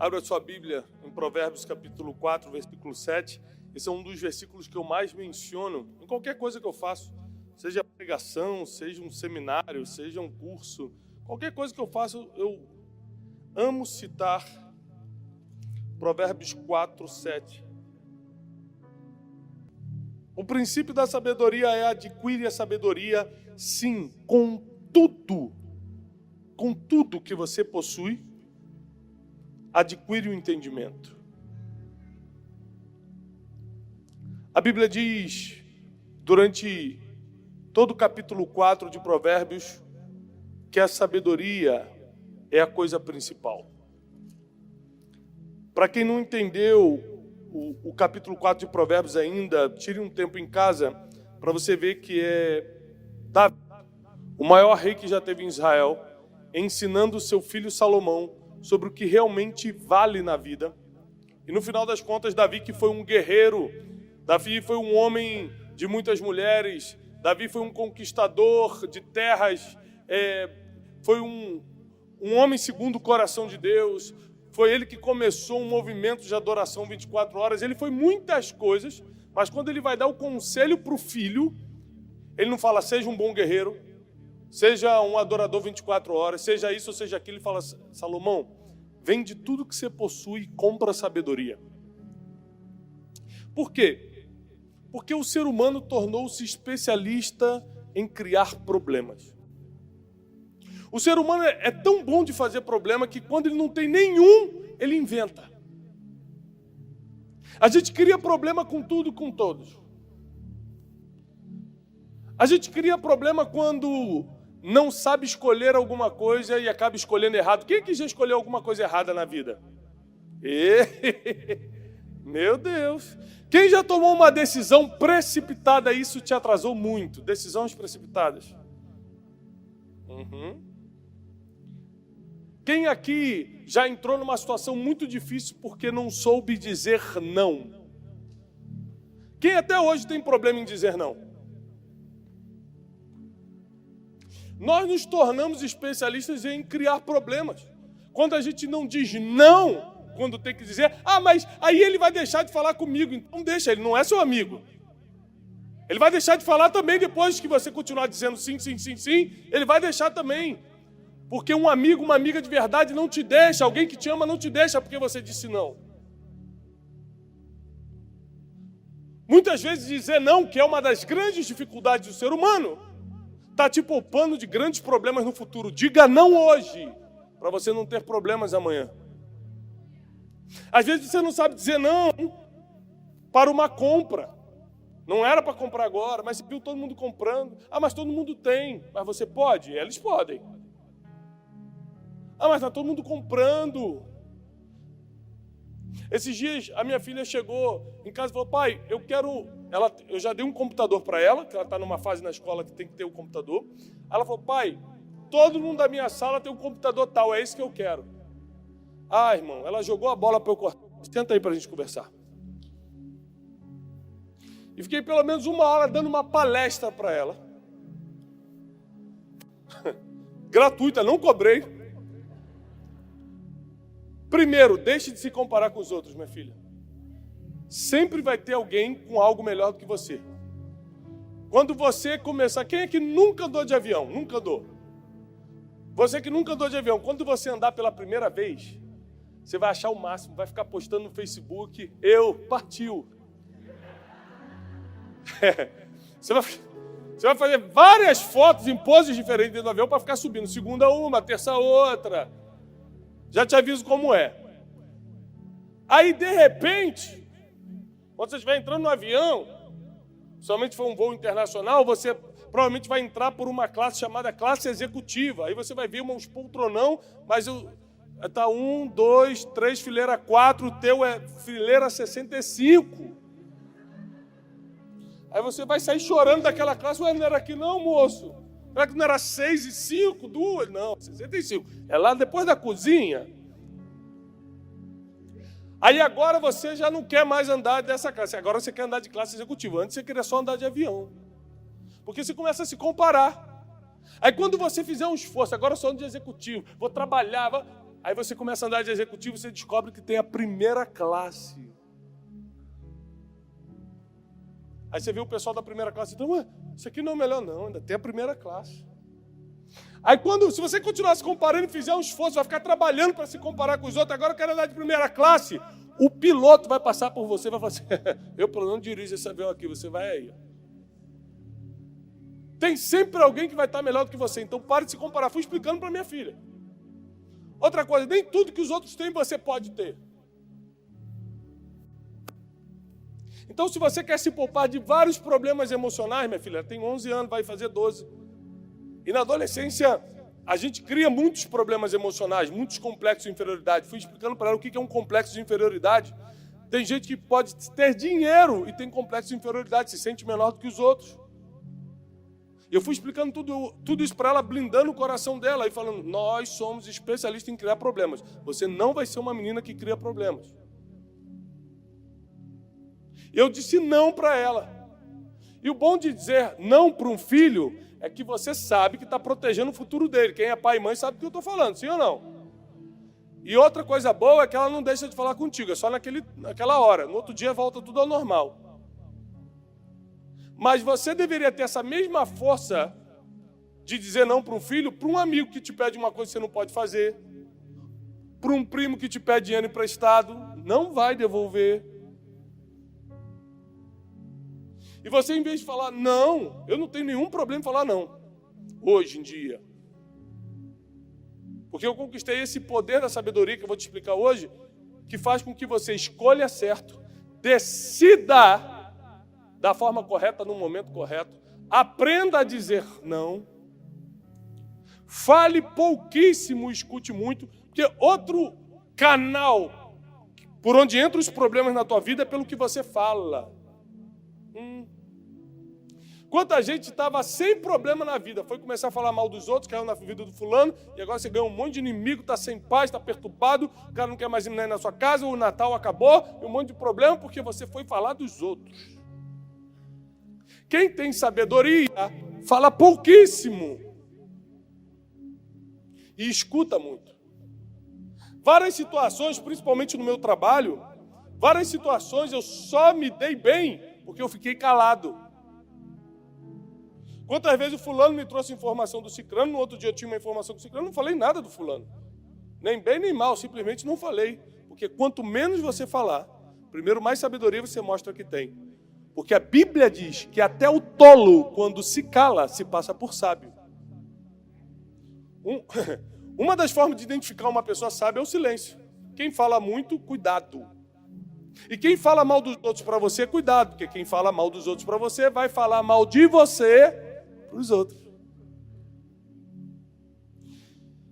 Abra sua Bíblia em Provérbios capítulo 4, versículo 7. Esse é um dos versículos que eu mais menciono em qualquer coisa que eu faço. Seja pregação, seja um seminário, seja um curso. Qualquer coisa que eu faço, eu amo citar Provérbios 4, 7. O princípio da sabedoria é adquirir a sabedoria, sim, com tudo que você possui, adquire o entendimento. A Bíblia diz, durante todo o capítulo 4 de Provérbios, que a sabedoria é a coisa principal. Para quem não entendeu o capítulo 4 de Provérbios ainda, tire um tempo em casa para você ver que é Davi, o maior rei que já teve em Israel, ensinando seu filho Salomão sobre o que realmente vale na vida. E no final das contas, Davi, que foi um guerreiro, Davi foi um homem de muitas mulheres, Davi foi um conquistador de terras, foi um homem segundo o coração de Deus, foi ele que começou um movimento de adoração 24 horas, ele foi muitas coisas, mas quando ele vai dar o conselho para o filho, ele não fala, seja um bom guerreiro, seja um adorador 24 horas, seja isso ou seja aquilo, ele fala, Salomão, vende tudo que você possui e compra sabedoria. Por quê? Porque o ser humano tornou-se especialista em criar problemas. O ser humano é tão bom de fazer problema que quando ele não tem nenhum, ele inventa. A gente cria problema com tudo e com todos. A gente cria problema quando não sabe escolher alguma coisa e acaba escolhendo errado. Quem é que já escolheu alguma coisa errada na vida? Meu Deus! Quem já tomou uma decisão precipitada, isso te atrasou muito. Decisões precipitadas. Quem aqui já entrou numa situação muito difícil porque não soube dizer não? Quem até hoje tem problema em dizer não? Nós nos tornamos especialistas em criar problemas. Quando a gente não diz não, quando tem que dizer, mas aí ele vai deixar de falar comigo. Então deixa, ele não é seu amigo. Ele vai deixar de falar também depois que você continuar dizendo sim, sim, sim, sim. Ele vai deixar também. Porque um amigo, uma amiga de verdade não te deixa. Alguém que te ama não te deixa porque você disse não. Muitas vezes dizer não, que é uma das grandes dificuldades do ser humano, está te poupando de grandes problemas no futuro. Diga não hoje, para você não ter problemas amanhã. Às vezes você não sabe dizer não para uma compra. Não era para comprar agora, mas você viu todo mundo comprando. Mas todo mundo tem. Mas você pode? Eles podem. Mas está todo mundo comprando. Esses dias a minha filha chegou em casa e falou, pai, eu já dei um computador para ela, que ela está numa fase na escola que tem que ter um computador. Ela falou, pai, todo mundo da minha sala tem um computador tal, é isso que eu quero. Irmão, ela jogou a bola para eu cortar. Senta aí para a gente conversar. E fiquei pelo menos uma hora dando uma palestra para ela. Gratuita, não cobrei. Primeiro, deixe de se comparar com os outros, minha filha. Sempre vai ter alguém com algo melhor do que você. Quando você começar... Quem é que nunca andou de avião? Nunca andou. Você que nunca andou de avião, quando você andar pela primeira vez, você vai achar o máximo, vai ficar postando no Facebook, partiu. Você vai fazer várias fotos em poses diferentes dentro do avião para ficar subindo. Segunda uma, terça outra. Já te aviso como é. Aí, de repente, quando você estiver entrando no avião, somente for um voo internacional, você provavelmente vai entrar por uma classe chamada classe executiva. Aí você vai ver uns poltronão, mas está 1, 2, 3, fileira 4, o teu é fileira 65. Aí você vai sair chorando daquela classe, não era aqui não, moço. Será que não era 6 e 5, 2? Não, 65. É lá depois da cozinha. Aí agora você já não quer mais andar dessa classe. Agora você quer andar de classe executiva. Antes você queria só andar de avião. Porque você começa a se comparar. Aí quando você fizer um esforço, agora eu sou ando de executivo, vou trabalhar, Aí você começa a andar de executivo e você descobre que tem a primeira classe. Aí você vê o pessoal da primeira classe, então, isso aqui não é o melhor não, ainda tem a primeira classe. Aí se você continuar se comparando e fizer um esforço, vai ficar trabalhando para se comparar com os outros, agora eu quero andar de primeira classe, o piloto vai passar por você e vai falar assim, eu pelo menos dirijo esse avião aqui, você vai aí. Tem sempre alguém que vai estar melhor do que você, então pare de se comparar. Fui explicando para minha filha. Outra coisa, nem tudo que os outros têm você pode ter. Então, se você quer se poupar de vários problemas emocionais, minha filha, tem 11 anos, vai fazer 12. E na adolescência, a gente cria muitos problemas emocionais, muitos complexos de inferioridade. Fui explicando para ela o que é um complexo de inferioridade. Tem gente que pode ter dinheiro e tem complexo de inferioridade, se sente menor do que os outros. Eu fui explicando tudo isso para ela, blindando o coração dela e falando, nós somos especialistas em criar problemas. Você não vai ser uma menina que cria problemas. Eu disse não para ela. E o bom de dizer não para um filho é que você sabe que está protegendo o futuro dele. Quem é pai e mãe sabe do que eu estou falando, sim ou não? E outra coisa boa é que ela não deixa de falar contigo, é só naquela hora. No outro dia volta tudo ao normal. Mas você deveria ter essa mesma força de dizer não para um filho, para um amigo que te pede uma coisa que você não pode fazer, para um primo que te pede dinheiro emprestado, não vai devolver. E você, em vez de falar não, eu não tenho nenhum problema em falar não, hoje em dia. Porque eu conquistei esse poder da sabedoria que eu vou te explicar hoje, que faz com que você escolha certo, decida da forma correta, no momento correto, aprenda a dizer não, fale pouquíssimo, escute muito, porque outro canal por onde entram os problemas na tua vida é pelo que você fala. Quanta gente estava sem problema na vida, foi começar a falar mal dos outros, caiu na vida do fulano, e agora você ganhou um monte de inimigo, está sem paz, está perturbado, o cara não quer mais ir na sua casa, o Natal acabou, e um monte de problema porque você foi falar dos outros. Quem tem sabedoria, fala pouquíssimo e escuta muito. Várias situações, principalmente no meu trabalho, várias situações eu só me dei bem porque eu fiquei calado. Quantas vezes o fulano me trouxe informação do ciclano, no outro dia eu tinha uma informação do ciclano, não falei nada do fulano. Nem bem nem mal, simplesmente não falei. Porque quanto menos você falar, primeiro mais sabedoria você mostra que tem. Porque a Bíblia diz que até o tolo, quando se cala, se passa por sábio. Uma das formas de identificar uma pessoa sábia é o silêncio. Quem fala muito, cuidado. E quem fala mal dos outros para você, cuidado. Porque quem fala mal dos outros para você, vai falar mal de você para os outros.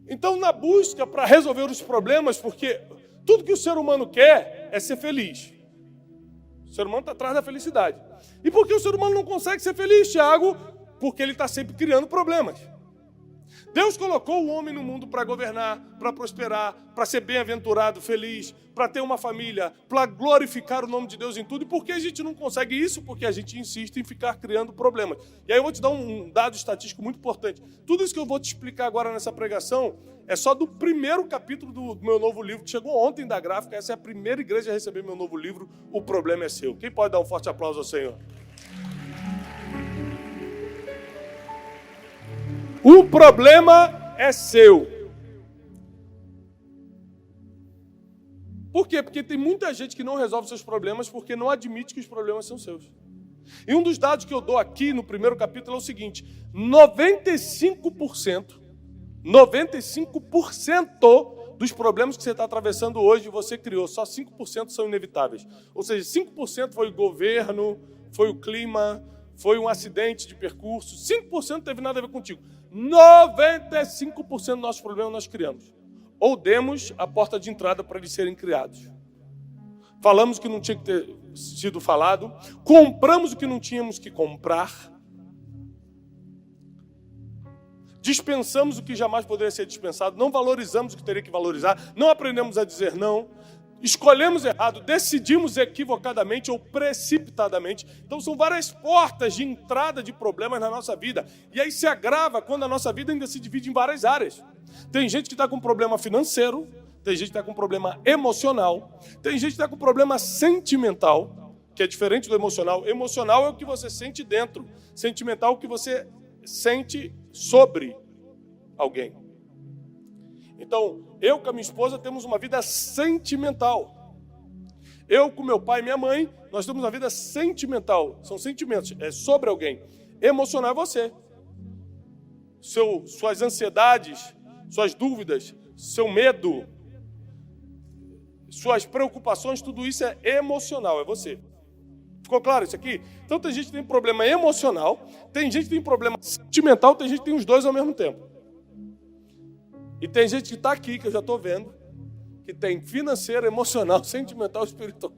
Então, na busca para resolver os problemas, porque tudo que o ser humano quer é ser feliz. O ser humano está atrás da felicidade. E por que o ser humano não consegue ser feliz, Tiago? Porque ele está sempre criando problemas. Deus colocou o homem no mundo para governar, para prosperar, para ser bem-aventurado, feliz, para ter uma família, para glorificar o nome de Deus em tudo. E por que a gente não consegue isso? Porque a gente insiste em ficar criando problemas. E aí eu vou te dar um dado estatístico muito importante. Tudo isso que eu vou te explicar agora nessa pregação é só do primeiro capítulo do meu novo livro, que chegou ontem da gráfica. Essa é a primeira igreja a receber meu novo livro, O Problema é Seu. Quem pode dar um forte aplauso ao Senhor? O problema é seu. Por quê? Porque tem muita gente que não resolve seus problemas porque não admite que os problemas são seus. E um dos dados que eu dou aqui no primeiro capítulo é o seguinte: 95% dos problemas que você está atravessando hoje você criou, só 5% são inevitáveis. Ou seja, 5% foi o governo, foi o clima, foi um acidente de percurso, 5% não teve nada a ver contigo. 95% dos nossos problemas nós criamos. Ou demos a porta de entrada para eles serem criados. Falamos o que não tinha que ter sido falado, compramos o que não tínhamos que comprar, dispensamos o que jamais poderia ser dispensado, não valorizamos o que teria que valorizar, não aprendemos a dizer não, escolhemos errado, decidimos equivocadamente ou precipitadamente. Então são várias portas de entrada de problemas na nossa vida. E aí se agrava quando a nossa vida ainda se divide em várias áreas. Tem gente que está com problema financeiro, tem gente que está com problema emocional, tem gente que está com problema sentimental, que é diferente do emocional. Emocional é o que você sente dentro, sentimental é o que você sente sobre alguém. Então, eu com a minha esposa temos uma vida sentimental. Eu com meu pai e minha mãe, nós temos uma vida sentimental. São sentimentos, é sobre alguém. Emocional é você. Suas ansiedades, suas dúvidas, seu medo, suas preocupações, tudo isso é emocional, é você. Ficou claro isso aqui? Então tem gente que tem problema emocional, tem gente que tem problema sentimental, tem gente que tem os dois ao mesmo tempo. E tem gente que está aqui, que eu já estou vendo, que tem financeiro, emocional, sentimental e espiritual.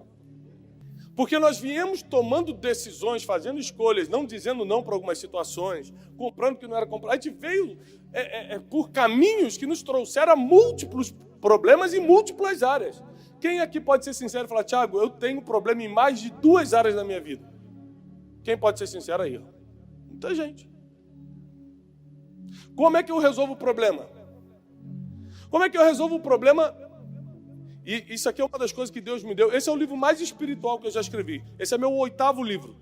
Porque nós viemos tomando decisões, fazendo escolhas, não dizendo não para algumas situações, comprando o que não era comprar. A gente veio por caminhos que nos trouxeram a múltiplos problemas em múltiplas áreas. Quem aqui pode ser sincero e falar, Tiago, eu tenho problema em mais de 2 áreas da minha vida? Quem pode ser sincero aí? Muita gente. Como é que eu resolvo o problema? Como é que eu resolvo o problema? E isso aqui é uma das coisas que Deus me deu. Esse é o livro mais espiritual que eu já escrevi. Esse é meu 8º livro.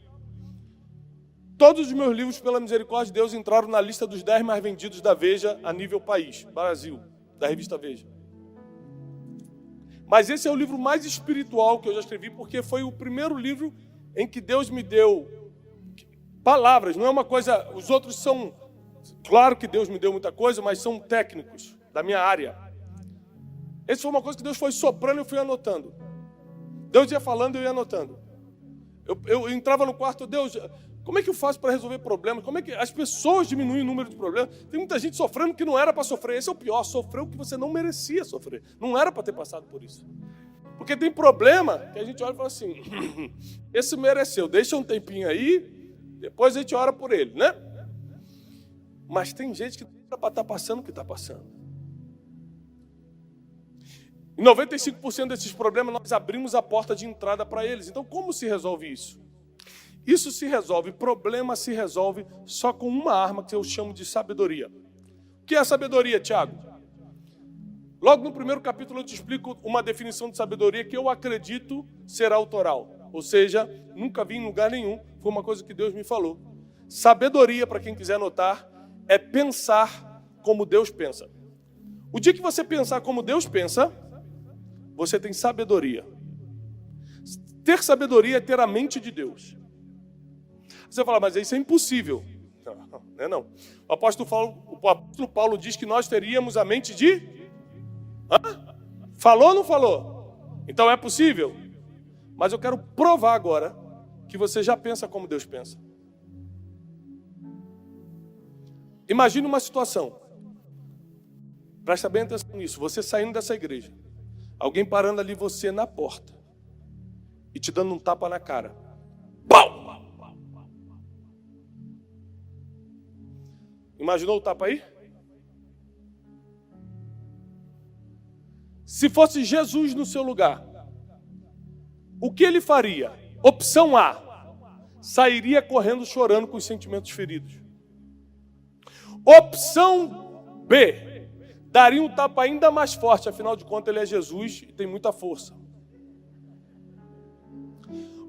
Todos os meus livros, pela misericórdia de Deus, entraram na lista dos 10 mais vendidos da Veja a nível país, Brasil, da revista Veja. Mas esse é o livro mais espiritual que eu já escrevi, porque foi o primeiro livro em que Deus me deu palavras. Não é uma coisa... Os outros são... Claro que Deus me deu muita coisa, mas são técnicos da minha área. Essa foi uma coisa que Deus foi soprando e eu fui anotando. Deus ia falando e eu ia anotando. Eu entrava no quarto, Deus, como é que eu faço para resolver problemas? Como é que as pessoas diminuem o número de problemas? Tem muita gente sofrendo que não era para sofrer. Esse é o pior, sofreu que você não merecia sofrer. Não era para ter passado por isso. Porque tem problema que a gente olha e fala assim, esse mereceu, deixa um tempinho aí, depois a gente ora por ele, né? Mas tem gente que não era para estar passando o que está passando. Em 95% desses problemas, nós abrimos a porta de entrada para eles. Então, como se resolve isso? Isso se resolve, problema se resolve só com uma arma que eu chamo de sabedoria. O que é sabedoria, Tiago? Logo no primeiro capítulo eu te explico uma definição de sabedoria que eu acredito ser autoral. Ou seja, nunca vi em lugar nenhum, foi uma coisa que Deus me falou. Sabedoria, para quem quiser anotar, é pensar como Deus pensa. O dia que você pensar como Deus pensa, você tem sabedoria. Ter sabedoria é ter a mente de Deus. Você fala, mas isso é impossível. Não, não é não. O apóstolo Paulo diz que nós teríamos a mente de... Hã? Falou ou não falou? Então é possível. Mas eu quero provar agora que você já pensa como Deus pensa. Imagine uma situação. Presta bem atenção nisso. Você saindo dessa igreja. Alguém parando ali você na porta. E te dando um tapa na cara. Pau! Imaginou o tapa aí? Se fosse Jesus no seu lugar, o que ele faria? Opção A. Sairia correndo chorando com os sentimentos feridos. Opção B. Daria um tapa ainda mais forte, afinal de contas ele é Jesus e tem muita força.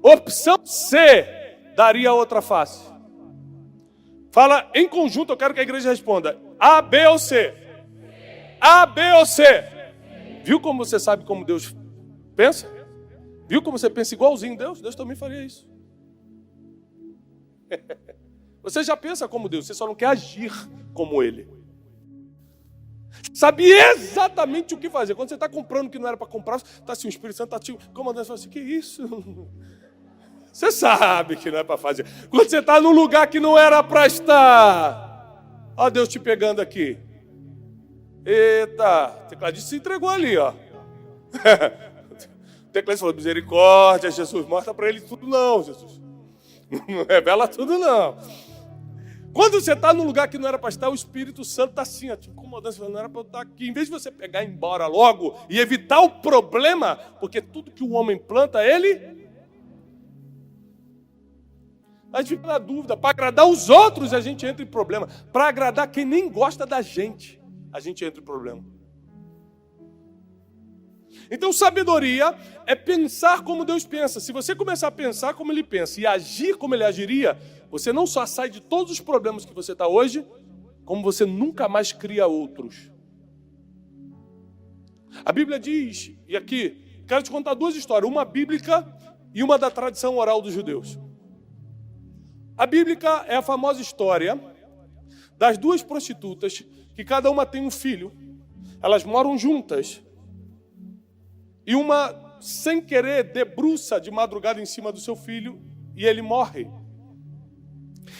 Opção C. Daria outra face. Fala em conjunto, eu quero que a igreja responda. A, B ou C? A, B ou C? Viu como você sabe como Deus pensa? Viu como você pensa igualzinho Deus? Deus também faria isso. Você já pensa como Deus, você só não quer agir como Ele. Sabe exatamente o que fazer. Quando você está comprando o que não era para comprar, está assim, o Espírito Santo está te comandando, você fala assim, que isso? Você sabe que não é para fazer. Quando você está num lugar que não era para estar, ó Deus te pegando aqui. Eita, o tecladista se entregou ali, ó. O tecladista falou, misericórdia, Jesus, mostra para ele tudo não, Jesus. Não revela tudo não. Quando você está num lugar que não era para estar, o Espírito Santo está assim, ó, te incomodando, você fala, não era para eu estar aqui. Em vez de você pegar e ir embora logo e evitar o problema, porque tudo que o homem planta, ele... A gente fica na dúvida, para agradar os outros a gente entra em problema. Para agradar quem nem gosta da gente, a gente entra em problema. Então, sabedoria é pensar como Deus pensa. Se você começar a pensar como Ele pensa e agir como Ele agiria, você não só sai de todos os problemas que você está hoje, como você nunca mais cria outros. A Bíblia diz, e aqui, quero te contar duas histórias, uma bíblica e uma da tradição oral dos judeus. A bíblica é a famosa história das duas prostitutas, que cada uma tem um filho, elas moram juntas, e uma, sem querer, debruça de madrugada em cima do seu filho, e ele morre.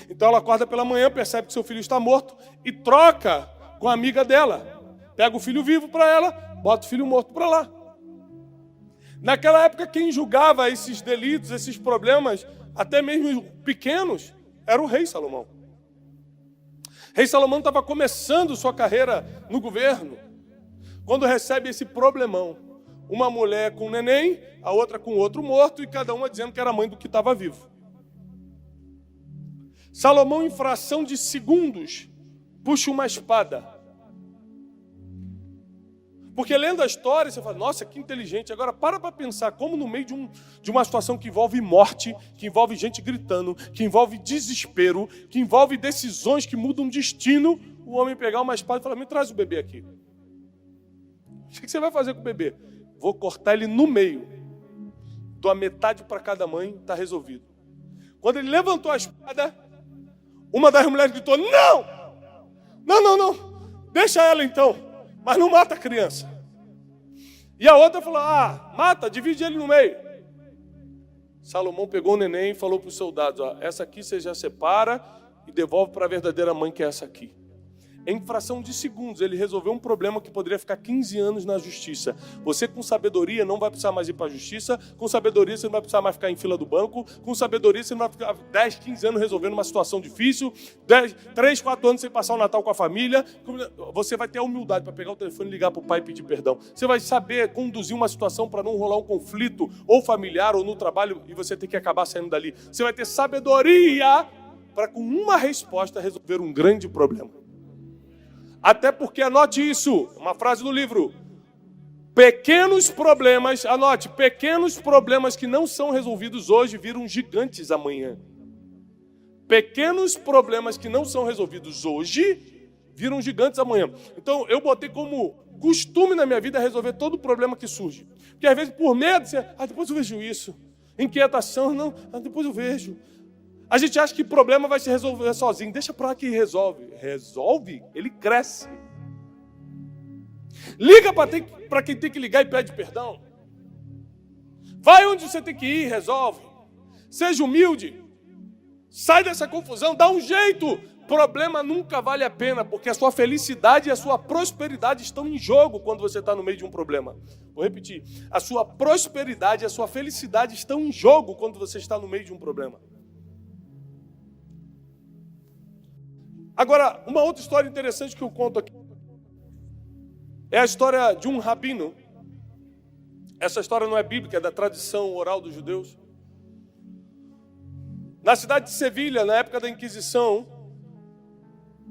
Então ela acorda pela manhã, percebe que seu filho está morto, e troca com a amiga dela. Pega o filho vivo para ela, bota o filho morto para lá. Naquela época, quem julgava esses delitos, esses problemas, até mesmo pequenos, era o rei Salomão. O rei Salomão estava começando sua carreira no governo, quando recebe esse problemão. Uma mulher com um neném, a outra com outro morto, e cada uma dizendo que era mãe do que estava vivo. Salomão, em fração de segundos, puxa uma espada. Porque lendo a história, você fala, nossa, que inteligente. Agora, para pensar como no meio de uma situação que envolve morte, que envolve gente gritando, que envolve desespero, que envolve decisões que mudam destino, o homem pegar uma espada e falar, me traz o bebê aqui. O que você vai fazer com o bebê? Vou cortar ele no meio. Dou a metade para cada mãe, está resolvido. Quando ele levantou a espada, uma das mulheres gritou, não! Deixa ela então. Mas não mata a criança. E a outra falou, mata, divide ele no meio. Salomão pegou o neném e falou para os soldados, essa aqui você já separa e devolve para a verdadeira mãe, que é essa aqui. Em fração de segundos, ele resolveu um problema que poderia ficar 15 anos na justiça. Você, com sabedoria, não vai precisar mais ir para a justiça. Com sabedoria, você não vai precisar mais ficar em fila do banco. Com sabedoria, você não vai ficar 10, 15 anos resolvendo uma situação difícil. 3, 4 anos sem passar o Natal com a família. Você vai ter a humildade para pegar o telefone e ligar para o pai e pedir perdão. Você vai saber conduzir uma situação para não rolar um conflito, ou familiar, ou no trabalho, e você ter que acabar saindo dali. Você vai ter sabedoria para, com uma resposta, resolver um grande problema. Até porque, anote isso, uma frase do livro, pequenos problemas, anote, pequenos problemas que não são resolvidos hoje viram gigantes amanhã. Pequenos problemas que não são resolvidos hoje viram gigantes amanhã. Então, eu botei como costume na minha vida resolver todo problema que surge. Porque às vezes, por medo, você, depois eu vejo isso. Inquietação, não, depois eu vejo. A gente acha que o problema vai se resolver sozinho. Deixa para lá que resolve. Resolve? Ele cresce. Liga para quem tem que ligar e pede perdão. Vai onde você tem que ir, resolve. Seja humilde. Sai dessa confusão, dá um jeito. Problema nunca vale a pena, porque a sua felicidade e a sua prosperidade estão em jogo quando você está no meio de um problema. Vou repetir. A sua prosperidade e a sua felicidade estão em jogo quando você está no meio de um problema. Agora, uma outra história interessante que eu conto aqui é a história de um rabino. Essa história não é bíblica, é da tradição oral dos judeus. Na cidade de Sevilha, na época da Inquisição,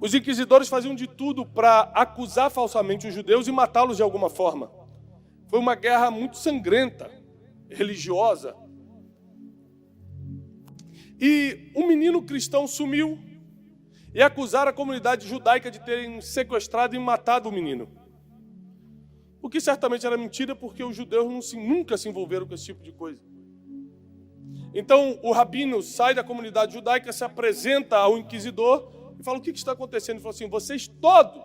os inquisidores faziam de tudo para acusar falsamente os judeus e matá-los de alguma forma. Foi uma guerra muito sangrenta, religiosa. E um menino cristão sumiu e acusaram a comunidade judaica de terem sequestrado e matado o menino. O que certamente era mentira, porque os judeus nunca se envolveram com esse tipo de coisa. Então o rabino sai da comunidade judaica, se apresenta ao inquisidor e fala, o que está acontecendo? Ele falou assim, vocês todos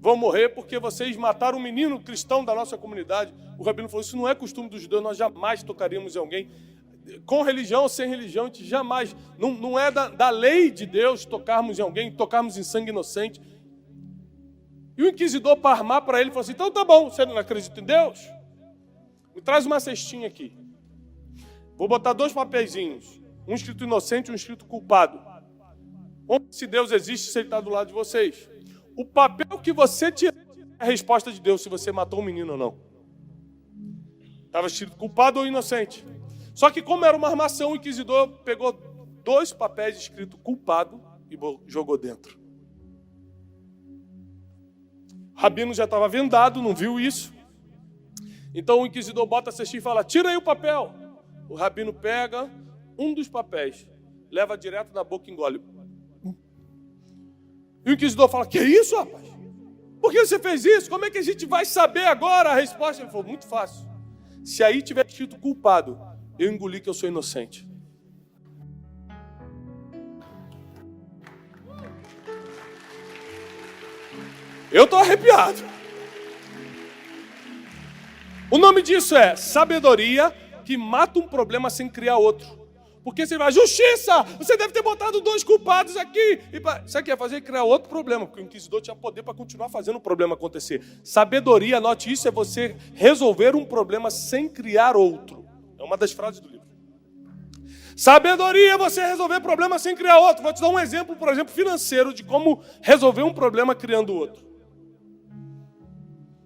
vão morrer porque vocês mataram um menino cristão da nossa comunidade. O rabino falou, isso não é costume dos judeus, nós jamais tocaríamos em alguém. Com religião ou sem religião, a gente jamais, não é da lei de Deus tocarmos em alguém, tocarmos em sangue inocente. E o inquisidor, para armar para ele, falou assim, então tá bom, você não acredita em Deus? Me traz uma cestinha aqui. Vou botar 2 papeizinhos, um escrito inocente e um escrito culpado. Se Deus existe, se Ele está do lado de vocês. O papel que você tira é a resposta de Deus, se você matou um menino ou não. Estava escrito culpado ou inocente. Só que como era uma armação, o inquisidor pegou 2 papéis escrito culpado e jogou dentro. O rabino já estava vendado, não viu isso. Então o inquisidor bota a cestinha e fala, tira aí o papel. O rabino pega um dos papéis, leva direto na boca e engole. E o inquisidor fala, que isso, rapaz? Por que você fez isso? Como é que a gente vai saber agora a resposta? Ele falou, muito fácil. Se aí tiver escrito culpado, eu engoli que eu sou inocente. Eu estou arrepiado. O nome disso é sabedoria que mata um problema sem criar outro. Porque você vai, justiça, você deve ter botado 2 culpados aqui. Sabe o que ia fazer? Criar outro problema, porque o inquisidor tinha poder para continuar fazendo o problema acontecer. Sabedoria, anote isso, é você resolver um problema sem criar outro. É uma das frases do livro. Sabedoria é você resolver problema sem criar outro. Vou te dar um exemplo, por exemplo, financeiro, de como resolver um problema criando outro.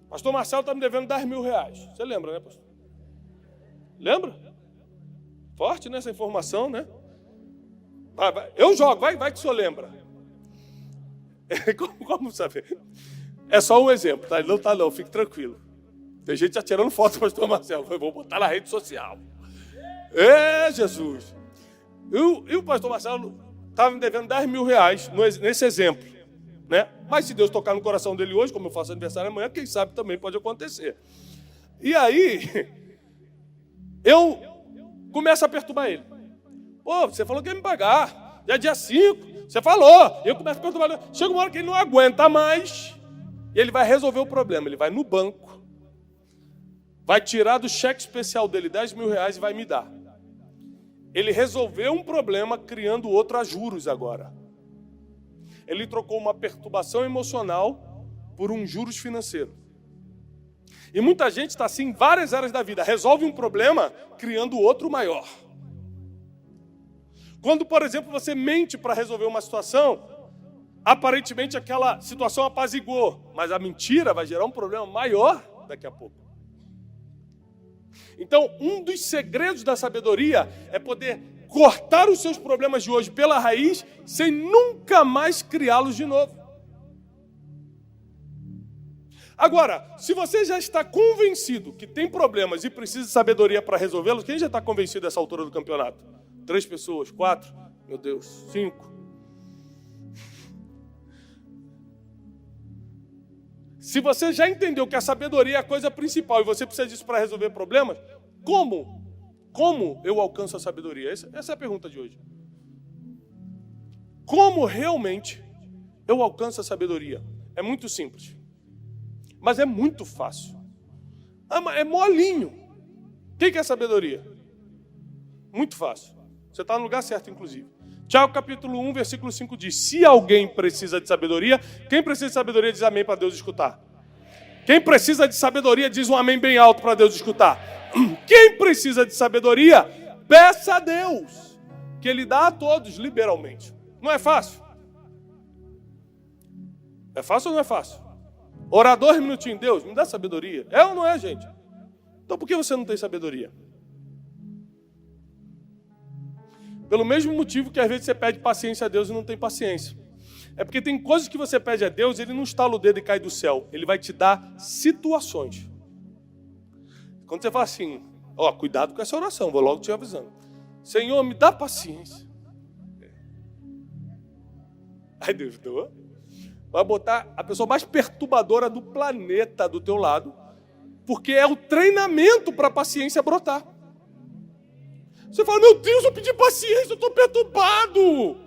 Pastor Marcelo está me devendo 10 mil reais. Você lembra, né, pastor? Lembra? Forte nessa informação, né? Vai. Eu jogo, vai que o senhor lembra. Como saber? É só um exemplo, tá? Ele não está não, fique tranquilo. Tem gente já tirando foto do pastor Marcelo. Vou botar na rede social. Jesus! E o pastor Marcelo estava me devendo 10 mil reais nesse exemplo, né? Mas se Deus tocar no coração dele hoje, como eu faço aniversário amanhã, quem sabe também pode acontecer. E aí, eu começo a perturbar ele. Pô, você falou que ia me pagar. Já é dia 5. Você falou. Eu começo a perturbar ele. Chega uma hora que ele não aguenta mais. E ele vai resolver o problema. Ele vai no banco. Vai tirar do cheque especial dele 10 mil reais e vai me dar. Ele resolveu um problema criando outro a juros agora. Ele trocou uma perturbação emocional por um juros financeiro. E muita gente está assim em várias áreas da vida. Resolve um problema criando outro maior. Quando, por exemplo, você mente para resolver uma situação, aparentemente aquela situação apaziguou, mas a mentira vai gerar um problema maior daqui a pouco. Então, um dos segredos da sabedoria é poder cortar os seus problemas de hoje pela raiz, sem nunca mais criá-los de novo. Agora, se você já está convencido que tem problemas e precisa de sabedoria para resolvê-los, quem já está convencido dessa altura do campeonato? 3 pessoas, 4, meu Deus, 5. Se você já entendeu que a sabedoria é a coisa principal e você precisa disso para resolver problemas, como? Como eu alcanço a sabedoria? Essa é a pergunta de hoje. Como realmente eu alcanço a sabedoria? É muito simples. Mas é muito fácil. É molinho. O que é sabedoria? Muito fácil. Você está no lugar certo, inclusive. Tiago capítulo 1, versículo 5 diz, se alguém precisa de sabedoria, quem precisa de sabedoria diz amém para Deus escutar. Quem precisa de sabedoria diz um amém bem alto para Deus escutar. Quem precisa de sabedoria, peça a Deus, que Ele dá a todos liberalmente. Não é fácil? É fácil ou não é fácil? Orar 2 minutinhos, Deus, me dá sabedoria. É ou não é, gente? Então por que você não tem sabedoria? Pelo mesmo motivo que às vezes você pede paciência a Deus e não tem paciência. É porque tem coisas que você pede a Deus, Ele não estala o dedo e cai do céu. Ele vai te dar situações. Quando você fala assim, cuidado com essa oração, vou logo te avisando. Senhor, me dá paciência. Aí Deus deu. Vai botar a pessoa mais perturbadora do planeta do teu lado, porque é o treinamento para a paciência brotar. Você fala, meu Deus, eu pedi paciência, eu estou perturbado.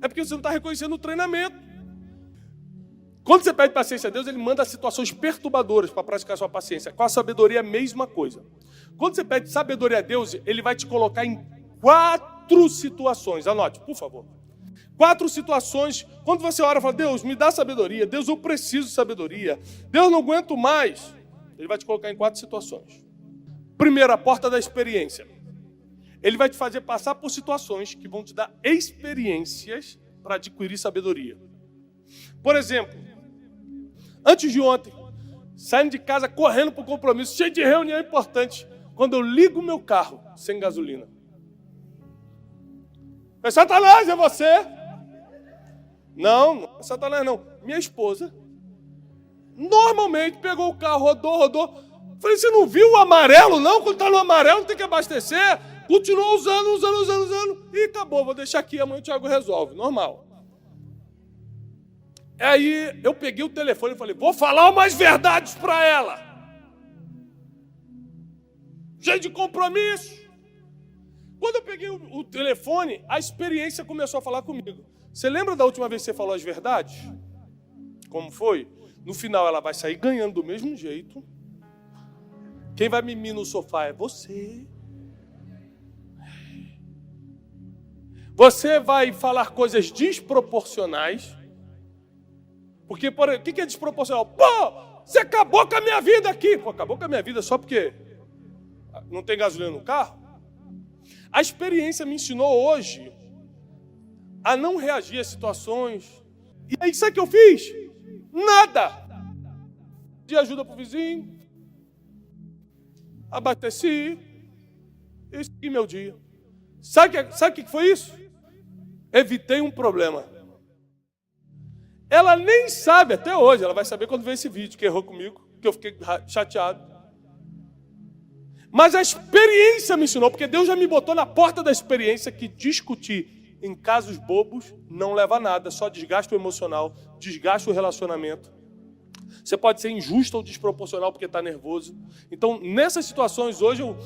É porque você não está reconhecendo o treinamento. Quando você pede paciência a Deus, Ele manda situações perturbadoras para praticar a sua paciência. Com a sabedoria é a mesma coisa. Quando você pede sabedoria a Deus, Ele vai te colocar em 4 situações. Anote, por favor. 4 situações. Quando você ora e fala, Deus, me dá sabedoria. Deus, eu preciso de sabedoria. Deus, não aguento mais. Ele vai te colocar em 4 situações. Primeiro, a porta da experiência. Ele vai te fazer passar por situações que vão te dar experiências para adquirir sabedoria. Por exemplo, antes de ontem, saindo de casa, correndo para o compromisso, cheio de reunião importante, quando eu ligo o meu carro sem gasolina. É Satanás, é você? Não, não é Satanás não. Minha esposa Normalmente pegou o carro, rodou. Falei, você não viu o amarelo não? Quando está no amarelo tem que abastecer. Continuou usando. E acabou, vou deixar aqui, amanhã o Thiago resolve. Normal. Aí eu peguei o telefone e falei, vou falar umas verdades para ela. Gente de compromisso. Quando eu peguei o telefone, a experiência começou a falar comigo. Você lembra da última vez que você falou as verdades? Como foi? No final ela vai sair ganhando do mesmo jeito. Quem vai mimir no sofá é você. Você vai falar coisas desproporcionais. Porque, o que é desproporcional? Pô, você acabou com a minha vida aqui. Pô, acabou com a minha vida só porque não tem gasolina no carro? A experiência me ensinou hoje a não reagir a situações. E aí, sabe o que eu fiz? Nada. De ajuda para o vizinho. Abasteci. E segui meu dia. Sabe o que foi isso? Evitei um problema. Ela nem sabe até hoje. Ela vai saber quando ver esse vídeo que errou comigo. Que eu fiquei chateado. Mas a experiência me ensinou, porque Deus já me botou na porta da experiência que discutir em casos bobos não leva a nada, só desgasta o emocional, desgasta o relacionamento. Você pode ser injusto ou desproporcional porque está nervoso. Então, nessas situações hoje eu...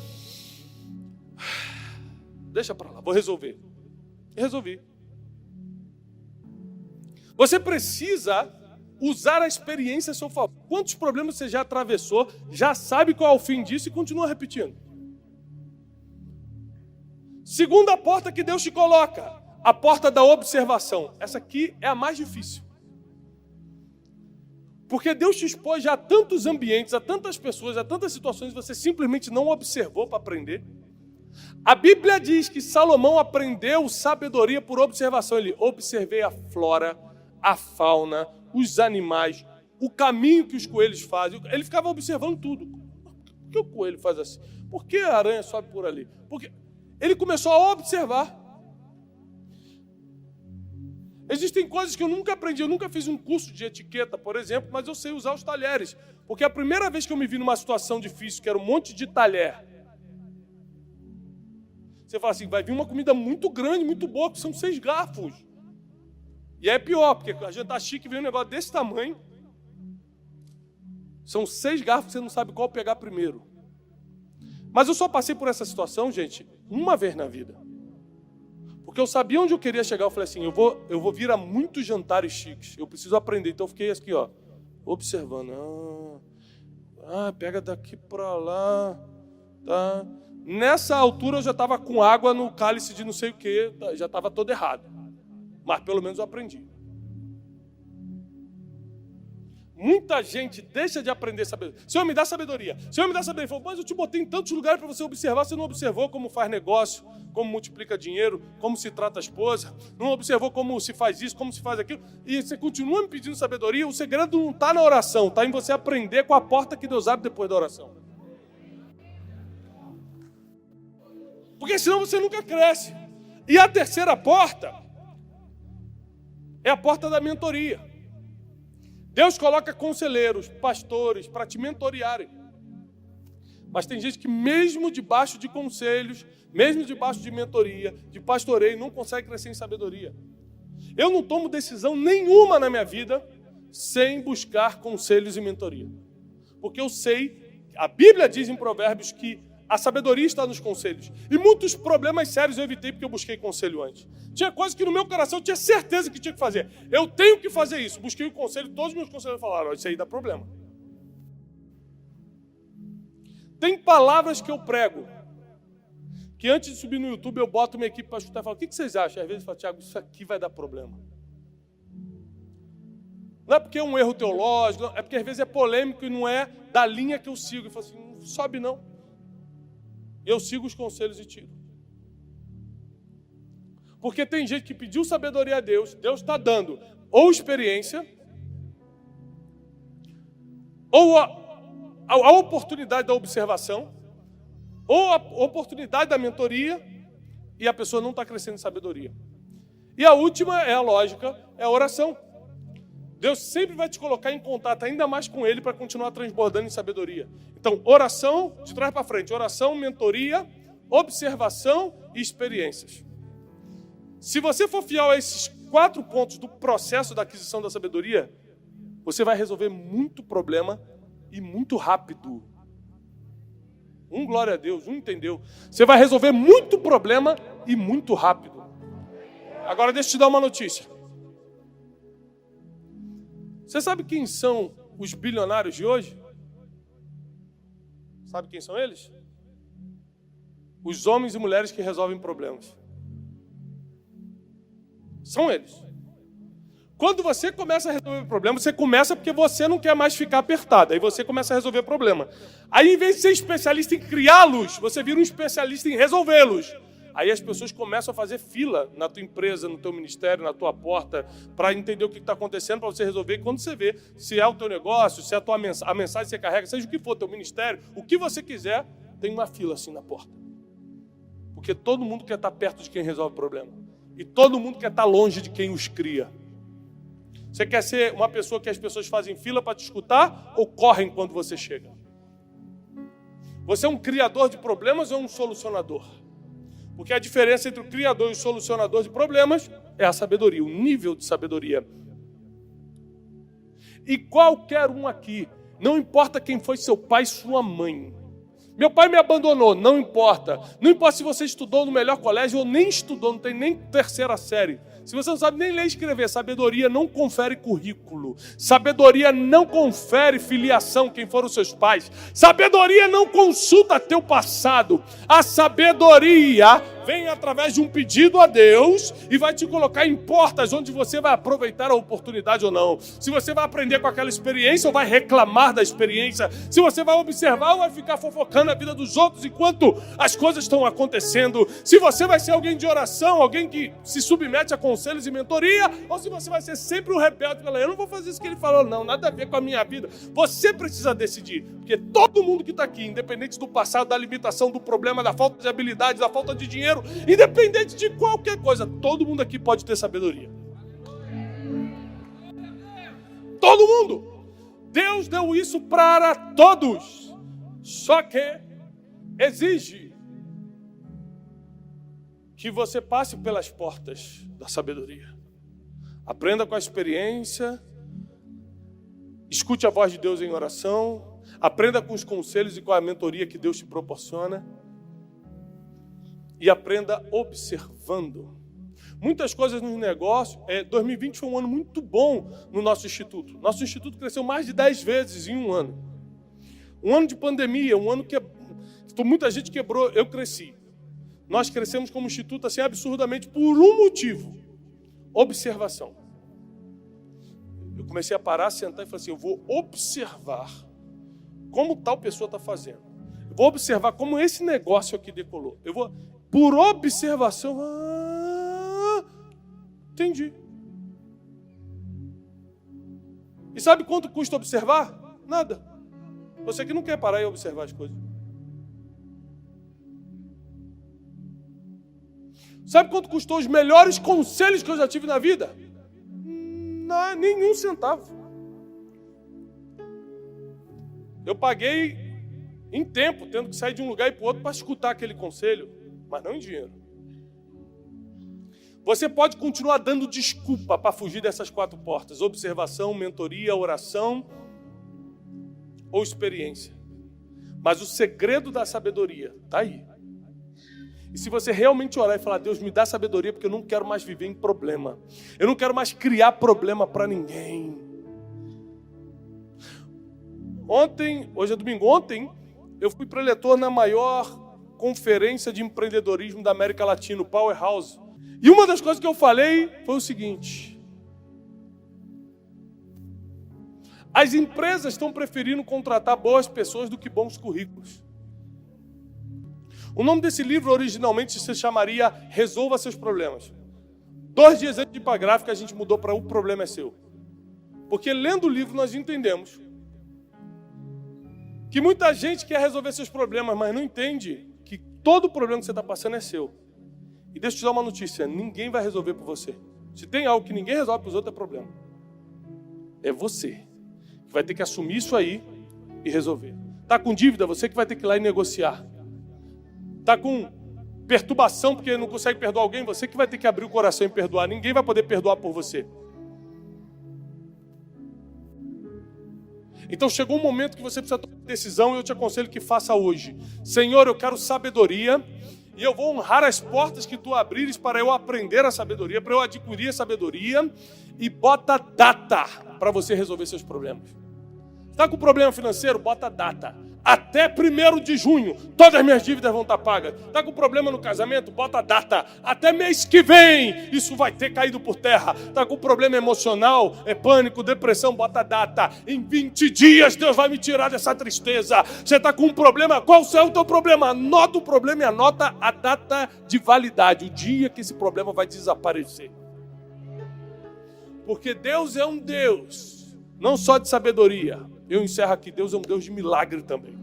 Deixa para lá, vou resolver. Resolvi. Você precisa usar a experiência a seu favor. Quantos problemas você já atravessou, já sabe qual é o fim disso e continua repetindo? Segunda porta que Deus te coloca, a porta da observação. Essa aqui é a mais difícil. Porque Deus te expôs já a tantos ambientes, a tantas pessoas, a tantas situações, você simplesmente não observou para aprender. A Bíblia diz que Salomão aprendeu sabedoria por observação. Ele observei a flora, a fauna, os animais, o caminho que os coelhos fazem. Ele ficava observando tudo. Por que o coelho faz assim? Por que a aranha sobe por ali? Porque ele começou a observar. Existem coisas que eu nunca aprendi. Eu nunca fiz um curso de etiqueta, por exemplo, mas eu sei usar os talheres. Porque a primeira vez que eu me vi numa situação difícil, que era um monte de talher, você fala assim, vai vir uma comida muito grande, muito boa, que são 6 garfos. E aí é pior, porque a gente tá chique e vem um negócio desse tamanho. São 6 garfos, você não sabe qual pegar primeiro. Mas eu só passei por essa situação, gente, uma vez na vida. Porque eu sabia onde eu queria chegar. Eu falei assim, eu vou vir a muitos jantares chiques. Eu preciso aprender. Então eu fiquei aqui, ó, observando. Pega daqui para lá. Tá? Nessa altura eu já estava com água no cálice de não sei o que. Já estava todo errado. Mas pelo menos eu aprendi. Muita gente deixa de aprender sabedoria. Senhor, me dá sabedoria. Senhor, me dá sabedoria. Falo, mas eu te botei em tantos lugares para você observar. Você não observou como faz negócio, como multiplica dinheiro, como se trata a esposa. Não observou como se faz isso, como se faz aquilo. E você continua me pedindo sabedoria. O segredo não está na oração. Está em você aprender com a porta que Deus abre depois da oração. Porque senão você nunca cresce. E a terceira porta é a porta da mentoria. Deus coloca conselheiros, pastores, para te mentorearem. Mas tem gente que mesmo debaixo de conselhos, mesmo debaixo de mentoria, de pastoreio, não consegue crescer em sabedoria. Eu não tomo decisão nenhuma na minha vida sem buscar conselhos e mentoria. Porque eu sei, a Bíblia diz em Provérbios que a sabedoria está nos conselhos. E muitos problemas sérios eu evitei porque eu busquei conselho antes. Tinha coisas que no meu coração eu tinha certeza que tinha que fazer. Eu tenho que fazer isso. Busquei o conselho, todos os meus conselheiros falaram, isso aí dá problema. Tem palavras que eu prego, que antes de subir no YouTube eu boto minha equipe para escutar e falo, o que vocês acham? Às vezes eu falo, Thiago, isso aqui vai dar problema. Não é porque é um erro teológico, é porque às vezes é polêmico e não é da linha que eu sigo. Eu falo assim, não sobe não. Eu sigo os conselhos e tiro. Porque tem gente que pediu sabedoria a Deus, Deus está dando ou experiência, ou a oportunidade da observação, ou a oportunidade da mentoria, e a pessoa não está crescendo em sabedoria. E a última é a lógica, é a oração. Deus sempre vai te colocar em contato ainda mais com Ele para continuar transbordando em sabedoria. Então, oração, de trás para frente. Oração, mentoria, observação e experiências. Se você for fiel a esses 4 pontos do processo da aquisição da sabedoria, você vai resolver muito problema e muito rápido. Glória a Deus, entendeu? Você vai resolver muito problema e muito rápido. Agora deixa eu te dar uma notícia. Você sabe quem são os bilionários de hoje? Sabe quem são eles? Os homens e mulheres que resolvem problemas. São eles. Quando você começa a resolver problema, você começa porque você não quer mais ficar apertado. Aí você começa a resolver problema. Aí, em vez de ser especialista em criá-los, você vira um especialista em resolvê-los. Aí as pessoas começam a fazer fila na tua empresa, no teu ministério, na tua porta, para entender o que está acontecendo, para você resolver. E quando você vê se é o teu negócio, se é a mensagem que você carrega, seja o que for, teu ministério, o que você quiser, tem uma fila assim na porta. Porque todo mundo quer estar perto de quem resolve o problema. E todo mundo quer estar longe de quem os cria. Você quer ser uma pessoa que as pessoas fazem fila para te escutar ou correm quando você chega? Você é um criador de problemas ou um solucionador? Porque a diferença entre o criador e o solucionador de problemas é a sabedoria, o nível de sabedoria. E qualquer um aqui, não importa quem foi seu pai e sua mãe. Meu pai me abandonou, não importa. Não importa se você estudou no melhor colégio ou nem estudou, não tem nem 3ª série. Se você não sabe nem ler e escrever, sabedoria não confere currículo. Sabedoria não confere filiação, quem foram os seus pais. Sabedoria não consulta teu passado. A sabedoria vem através de um pedido a Deus e vai te colocar em portas onde você vai aproveitar a oportunidade ou não. Se você vai aprender com aquela experiência ou vai reclamar da experiência. Se você vai observar ou vai ficar fofocando a vida dos outros enquanto as coisas estão acontecendo. Se você vai ser alguém de oração, alguém que se submete a conselhos e mentoria, ou se você vai ser sempre um rebelde. Eu não vou fazer isso que ele falou, não, nada a ver com a minha vida. Você precisa decidir, porque todo mundo que está aqui, independente do passado, da limitação, do problema, da falta de habilidade, da falta de dinheiro, independente de qualquer coisa, todo mundo aqui pode ter sabedoria. Todo mundo. Deus deu isso para todos. Só que exige que você passe pelas portas da sabedoria. Aprenda com a experiência, escute a voz de Deus em oração, aprenda com os conselhos e com a mentoria que Deus te proporciona e aprenda observando. Muitas coisas nos negócios, 2020 foi um ano muito bom no nosso instituto. Nosso instituto cresceu mais de 10 vezes em um ano. Um ano de pandemia, um ano que muita gente quebrou, eu cresci. Nós crescemos como instituto assim absurdamente por um motivo: observação. Eu comecei a parar, sentar e falei assim: eu vou observar como tal pessoa está fazendo. Eu vou observar como esse negócio aqui decolou. Eu vou, por observação, entendi. E sabe quanto custa observar? Nada. Você que não quer parar e observar as coisas. Sabe quanto custou os melhores conselhos que eu já tive na vida? Não, nenhum centavo. Eu paguei em tempo, tendo que sair de um lugar e para o outro para escutar aquele conselho, mas não em dinheiro. Você pode continuar dando desculpa para fugir dessas 4 portas: observação, mentoria, oração ou experiência. Mas o segredo da sabedoria está aí. E se você realmente orar e falar: Deus, me dá sabedoria, porque eu não quero mais viver em problema. Eu não quero mais criar problema para ninguém. Hoje é domingo, ontem eu fui preletor na maior conferência de empreendedorismo da América Latina, o Powerhouse. E uma das coisas que eu falei foi o seguinte: as empresas estão preferindo contratar boas pessoas do que bons currículos. O nome desse livro originalmente se chamaria Resolva Seus Problemas. 2 dias antes de ir para a gráfica, a gente mudou para O Problema é Seu. Porque lendo o livro nós entendemos que muita gente quer resolver seus problemas, mas não entende que todo problema que você está passando é seu. E deixa eu te dar uma notícia: ninguém vai resolver por você. Se tem algo que ninguém resolve para os outros, é problema. É você que vai ter que assumir isso aí e resolver. Está com dívida? Você que vai ter que ir lá e negociar. Está com perturbação porque não consegue perdoar alguém? Você que vai ter que abrir o coração e perdoar. Ninguém vai poder perdoar por você. Então chegou um momento que você precisa tomar uma decisão e eu te aconselho que faça hoje. Senhor, eu quero sabedoria e eu vou honrar as portas que tu abrires para eu aprender a sabedoria, para eu adquirir a sabedoria, e bota data para você resolver seus problemas. Está com problema financeiro? Bota data. Até 1º de junho, todas as minhas dívidas vão estar pagas. Está com problema no casamento? Bota data. Até mês que vem, isso vai ter caído por terra. Está com problema emocional, pânico, depressão? Bota data. Em 20 dias, Deus vai me tirar dessa tristeza. Você está com um problema? Qual é o teu problema? Anota o problema e anota a data de validade, o dia que esse problema vai desaparecer. Porque Deus é um Deus, não só de sabedoria. Eu encerro aqui, Deus é um Deus de milagre também.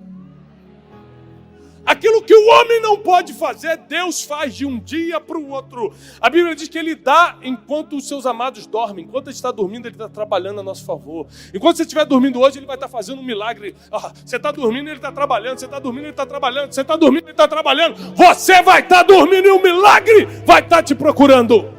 Aquilo que o homem não pode fazer, Deus faz de um dia para o outro. A Bíblia diz que Ele dá enquanto os seus amados dormem. Enquanto Ele está dormindo, Ele está trabalhando a nosso favor. Enquanto você estiver dormindo hoje, Ele vai estar fazendo um milagre. Você está dormindo, Ele está trabalhando. Você está dormindo, Ele está trabalhando. Você está dormindo, Ele está trabalhando. Você vai estar dormindo e um milagre vai estar te procurando.